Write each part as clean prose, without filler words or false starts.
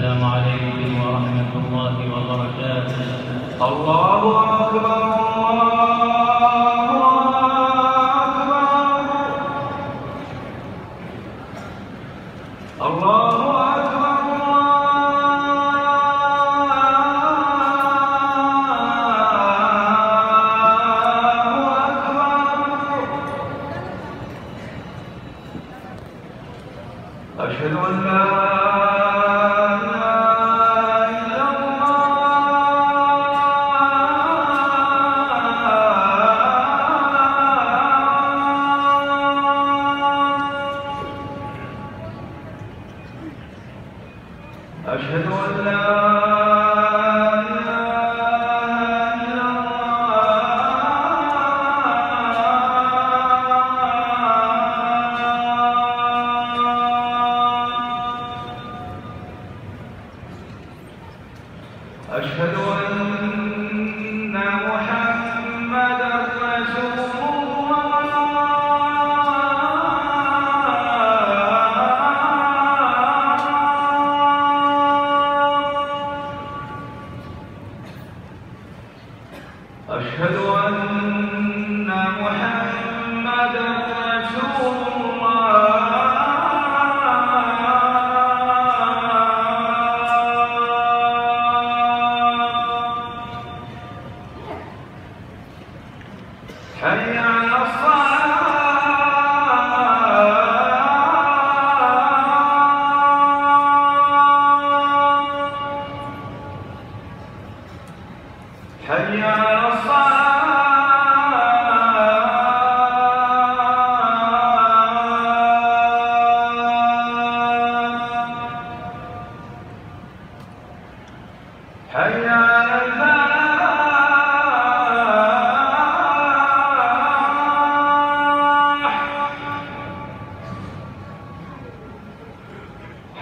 السلام عليكم ورحمة الله وبركاته. الله أكبر الله أكبر أشهد أن لا إله إلا الله أشهد أن لا أشهد أن محمدًا رسول الله أشهد أن محمدًا رسول حي على الصلاة حي على الصلاة حي على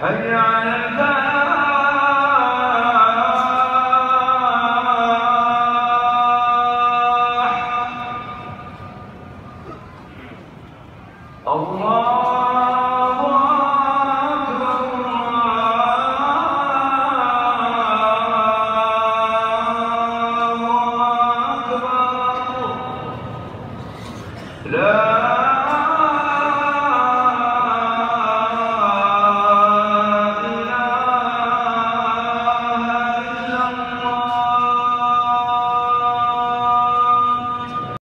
حي على الفلاح. الله أكبر الله أكبر لا